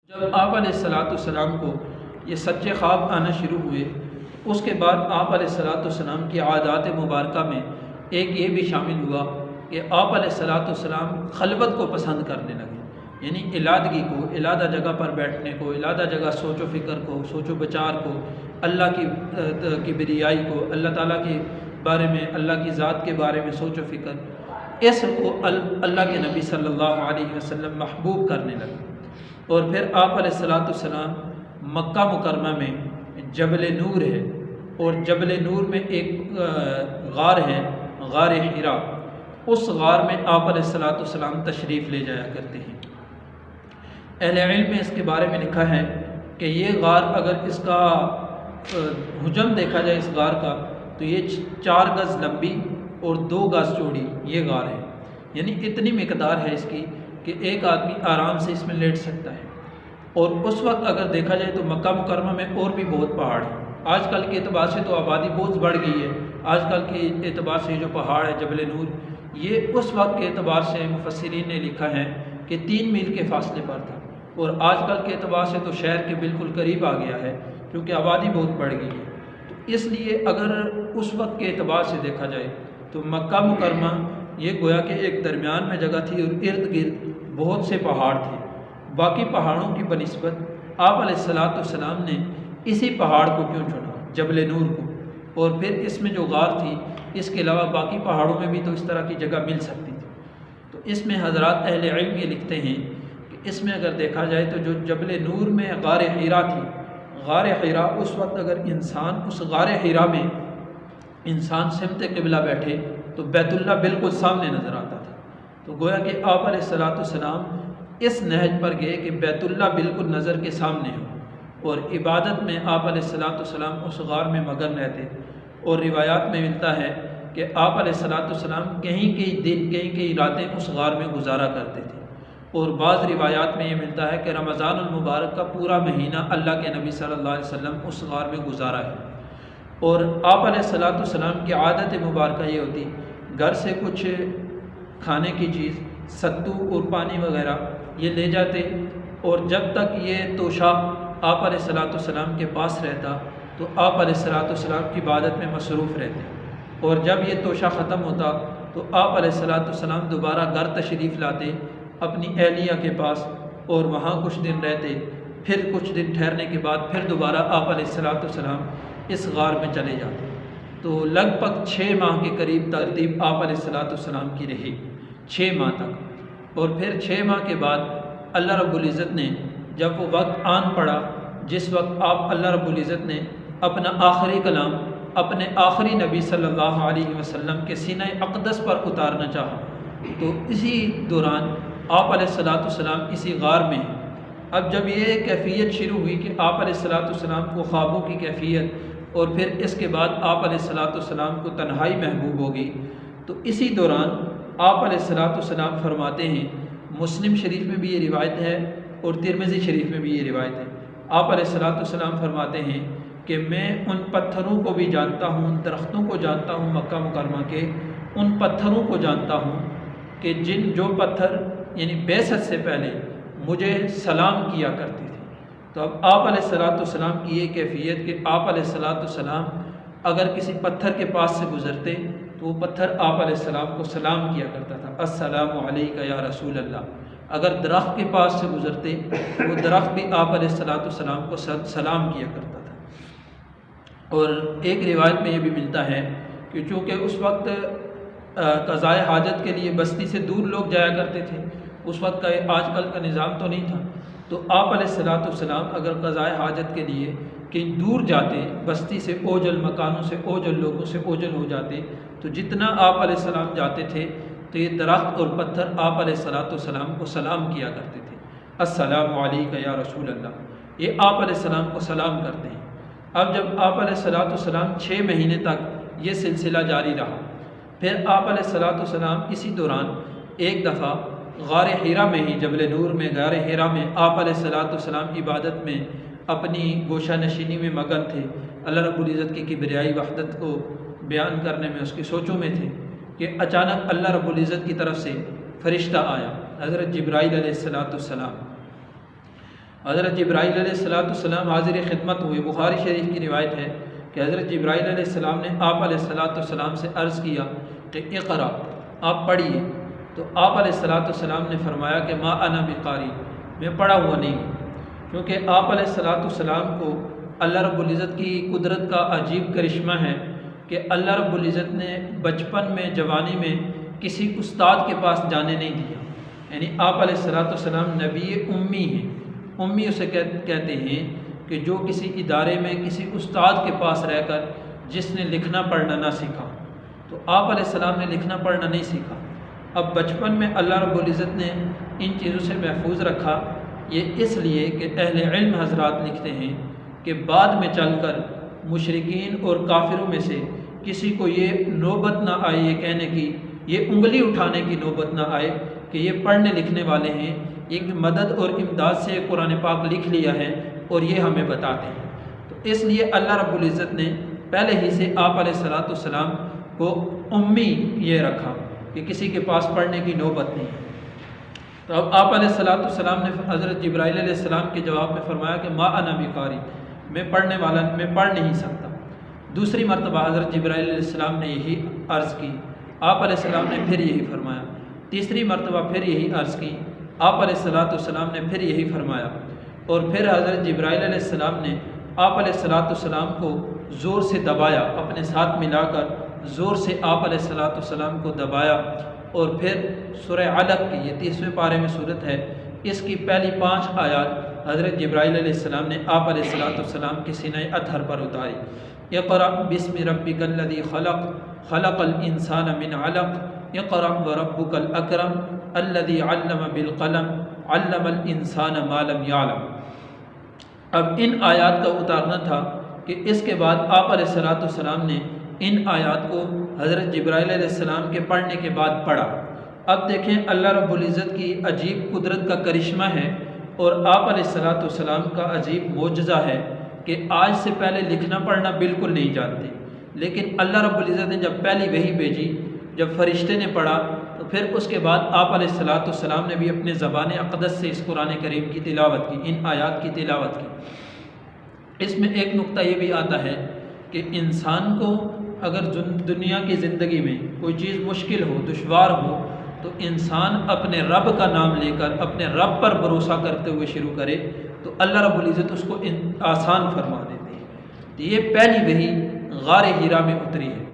جب آپ علیہ السلام کو یہ سچے خواب آنا شروع ہوئے، اس کے بعد آپ علیہ السلام کی عادات مبارکہ میں ایک یہ بھی شامل ہوا کہ آپ علیہ السلام خلوت کو پسند کرنے لگے، یعنی علادگی کو، علادہ جگہ پر بیٹھنے کو، علادہ جگہ سوچ و فکر کو، سوچ و بچار کو، اللہ کی کبریائی کو، اللہ تعالیٰ کے بارے میں، اللہ کی ذات کے بارے میں سوچ و فکر، اس کو اللہ کے نبی صلی اللہ علیہ وسلم محبوب کرنے لگے۔ اور پھر آپ علیہ السلام مکہ مکرمہ میں جبل نور ہے، اور جبل نور میں ایک غار ہے، غار حرا، اس غار میں آپ علیہ السلام تشریف لے جایا کرتے ہیں۔ اہل علم میں اس کے بارے میں لکھا ہے کہ یہ غار اگر اس کا حجم دیکھا جائے اس غار کا، تو یہ 4 گز لمبی اور 2 گز چوڑی یہ غار ہے، یعنی اتنی مقدار ہے اس کی کہ ایک آدمی آرام سے اس میں لیٹ سکتا ہے۔ اور اس وقت اگر دیکھا جائے تو مکہ مکرمہ میں اور بھی بہت پہاڑ ہیں۔ آج کل کے اعتبار سے تو آبادی بہت بڑھ گئی ہے، آج کل کے اعتبار سے جو پہاڑ ہے جبل نور، یہ اس وقت کے اعتبار سے مفسرین نے لکھا ہے کہ 3 میل کے فاصلے پر تھا، اور آج کل کے اعتبار سے تو شہر کے بالکل قریب آ گیا ہے کیونکہ آبادی بہت بڑھ گئی ہے۔ تو اس لیے اگر اس وقت کے اعتبار سے دیکھا جائے تو مکہ مکرمہ یہ گویا کہ ایک درمیان میں جگہ تھی، اور ارد گرد بہت سے پہاڑ تھے۔ باقی پہاڑوں کی بنسبت آپ علیہ السلام نے اسی پہاڑ کو کیوں چنا، جبل نور کو؟ اور پھر اس میں جو غار تھی، اس کے علاوہ باقی پہاڑوں میں بھی تو اس طرح کی جگہ مل سکتی تھی۔ تو اس میں حضرات اہل علم یہ لکھتے ہیں کہ اس میں اگر دیکھا جائے تو جو جبل نور میں غار حرا تھی، غار حرا اس وقت اگر انسان اس غار حرا میں انسان سمت قبلہ بیٹھے تو بیت اللہ بالکل سامنے نظر آتا تھا۔ تو گویا کہ آپ علیہ السلام اس نہج پر گئے کہ بیت اللہ بالکل نظر کے سامنے ہو، اور عبادت میں آپ علیہ السلام اس غار میں مگن رہتے۔ اور روایات میں ملتا ہے کہ آپ علیہ السلام کہیں دن کہیں راتیں اس غار میں گزارا کرتے تھے۔ اور بعض روایات میں یہ ملتا ہے کہ رمضان المبارک کا پورا مہینہ اللہ کے نبی صلی اللہ علیہ وسلم اس غار میں گزارا ہے۔ اور آپ علیہ السلام کی عادت مبارکہ یہ ہوتی، گھر سے کچھ کھانے کی چیز، ستو اور پانی وغیرہ یہ لے جاتے، اور جب تک یہ توشہ آپ علیہ السلام کے پاس رہتا تو آپ علیہ السلام کی عبادت میں مصروف رہتے، اور جب یہ توشہ ختم ہوتا تو آپ علیہ السلام دوبارہ گھر تشریف لاتے اپنی اہلیہ کے پاس، اور وہاں کچھ دن رہتے، پھر کچھ دن ٹھہرنے کے بعد پھر دوبارہ آپ علیہ السلام اس غار میں چلے جاتے۔ تو لگ بھگ 6 ماہ کے قریب ترتیب آپ علیہ السلام کی رہی، 6 ماہ تک۔ اور پھر 6 ماہ کے بعد اللہ رب العزت نے جب وہ وقت آن پڑا جس وقت آپ اللہ رب العزت نے اپنا آخری کلام اپنے آخری نبی صلی اللہ علیہ وسلم کے سینہ اقدس پر اتارنا چاہا، تو اسی دوران آپ علیہ السلام اسی غار میں ہیں۔ اب جب یہ کیفیت شروع ہوئی کہ آپ علیہ السلام کو خوابوں کی کیفیت، اور پھر اس کے بعد آپ علیہ السلام کو تنہائی محبوب ہو گئی، تو اسی دوران آپ علیہ السلام فرماتے ہیں، مسلم شریف میں بھی یہ روایت ہے اور ترمذی شریف میں بھی یہ روایت ہے، آپ علیہ السلام فرماتے ہیں کہ میں ان پتھروں کو بھی جانتا ہوں، ان درختوں کو جانتا ہوں مکہ مکرمہ کے، ان پتھروں کو جانتا ہوں کہ جو پتھر یعنی بعثت سے پہلے مجھے سلام کیا کرتے تھے۔ تو اب آپ علیہ السلام کی یہ کیفیت کہ آپ علیہ السلام اگر کسی پتھر کے پاس سے گزرتے تو وہ پتھر آپ علیہ السلام کو سلام کیا کرتا تھا، السلام علیکہ یا رسول اللہ۔ اگر درخت کے پاس سے گزرتے وہ درخت بھی آپ علیہ السلام کو سلام کیا کرتا تھا۔ اور ایک روایت میں یہ بھی ملتا ہے کہ چونکہ اس وقت قضائے حاجت کے لیے بستی سے دور لوگ جایا کرتے تھے، اس وقت کا آج کل کا نظام تو نہیں تھا، تو آپ علیہ السلام اگر قضائے حاجت کے لیے کہیں دور جاتے، بستی سے اوجل مکانوں سے اوجل لوگوں سے اوجل ہو جاتے، تو جتنا آپ علیہ السلام جاتے تھے تو یہ درخت اور پتھر آپ علیہ السلام کو سلام کیا کرتے تھے، السلام علیکہ یا رسول اللہ، یہ آپ علیہ السلام کو سلام کرتے ہیں۔ اب جب آپ علیہ السلام 6 مہینے تک یہ سلسلہ جاری رہا، پھر آپ علیہ السلام اسی دوران ایک دفعہ غار حرا میں ہی، جبل نور میں غار حرا میں آپ علیہ السلام عبادت میں اپنی گوشہ نشینی میں مگن تھے، اللہ رب العزت کی کبریائی وحدت کو بیان کرنے میں اس کی سوچوں میں تھے کہ اچانک اللہ رب العزت کی طرف سے فرشتہ آیا، حضرت جبرائیل علیہ السلام۔ حضرت جبرائیل علیہ السلام حاضر خدمت ہوئے۔ بخاری شریف کی روایت ہے کہ حضرت جبرائیل علیہ السلام نے آپ علیہ السلام سے عرض کیا کہ اقرا، آپ پڑھیے۔ تو آپ علیہ السلام نے فرمایا کہ ما انا بقاری، میں پڑھا ہوا نہیں ہوں، کیونکہ آپ علیہ السلام کو اللہ رب العزت کی قدرت کا عجیب کرشمہ ہے کہ اللہ رب العزت نے بچپن میں، جوانی میں کسی استاد کے پاس جانے نہیں دیا۔ یعنی آپ علیہ السلام نبی امی ہیں۔ امی اسے کہتے ہیں کہ جو کسی ادارے میں کسی استاد کے پاس رہ کر جس نے لکھنا پڑھنا نہ سیکھا، تو آپ علیہ السلام نے لکھنا پڑھنا نہیں سیکھا۔ اب بچپن میں اللہ رب العزت نے ان چیزوں سے محفوظ رکھا، یہ اس لیے کہ اہل علم حضرات لکھتے ہیں کہ بعد میں چل کر مشرکین اور کافروں میں سے کسی کو یہ نوبت نہ آئے، یہ کہنے کی، یہ انگلی اٹھانے کی نوبت نہ آئے کہ یہ پڑھنے لکھنے والے ہیں، ایک مدد اور امداد سے قرآن پاک لکھ لیا ہے اور یہ ہمیں بتاتے ہیں۔ تو اس لیے اللہ رب العزت نے پہلے ہی سے آپ علیہ السلام کو امی یہ رکھا کہ کسی کے پاس پڑھنے کی نوبت نہیں۔ تو اب آپ علیہ السلام نے حضرت جبرائیل علیہ السلام کے جواب میں فرمایا کہ ما انا بقاری، میں پڑھنے والا، میں پڑھ نہیں سکتا۔ دوسری مرتبہ حضرت جبرائیل علیہ السلام نے یہی عرض کی، آپ علیہ السلام نے پھر یہی فرمایا۔ تیسری مرتبہ پھر یہی عرض کی، آپ علیہ السلام نے پھر یہی فرمایا۔ اور پھر حضرت جبرائیل علیہ السلام نے آپ علیہ السلام کو زور سے دبایا، اپنے ساتھ ملا کر زور سے آپ علیہ السلام کو دبایا، اور پھر سورہ علق کی، یہ 30ویں پارے میں صورت ہے، اس کی پہلی 5 آیات حضرت جبرائیل علیہ السلام نے آپ علیہ السلام کے سینہ اطہر پر اتاری۔ اقرأ بسم ربک الذی خلق، خلق الانسان من علق، اقرأ وربک الاکرم الذی علم بالقلم، علم الانسان ما لم یعلم۔ اب ان آیات کا اتارنا تھا کہ اس کے بعد آپ علیہ السلام نے ان آیات کو حضرت جبرائیل علیہ السلام کے پڑھنے کے بعد پڑھا۔ اب دیکھیں اللہ رب العزت کی عجیب قدرت کا کرشمہ ہے اور آپ علیہ السلام کا عجیب معجزہ ہے کہ آج سے پہلے لکھنا پڑھنا بالکل نہیں جانتے، لیکن اللہ رب العزت نے جب پہلی وحی بھیجی، جب فرشتے نے پڑھا، تو پھر اس کے بعد آپ علیہ السلام نے بھی اپنے زبان اقدس سے اس قرآن کریم کی تلاوت کی، ان آیات کی تلاوت کی۔ اس میں ایک نقطہ یہ بھی آتا ہے کہ انسان کو اگر دنیا کی زندگی میں کوئی چیز مشکل ہو، دشوار ہو، تو انسان اپنے رب کا نام لے کر اپنے رب پر بھروسہ کرتے ہوئے شروع کرے تو اللہ رب العزت اس کو آسان فرما دیتے ہیں۔ تو یہ پہلی وحی غار ہیرا میں اتری ہے۔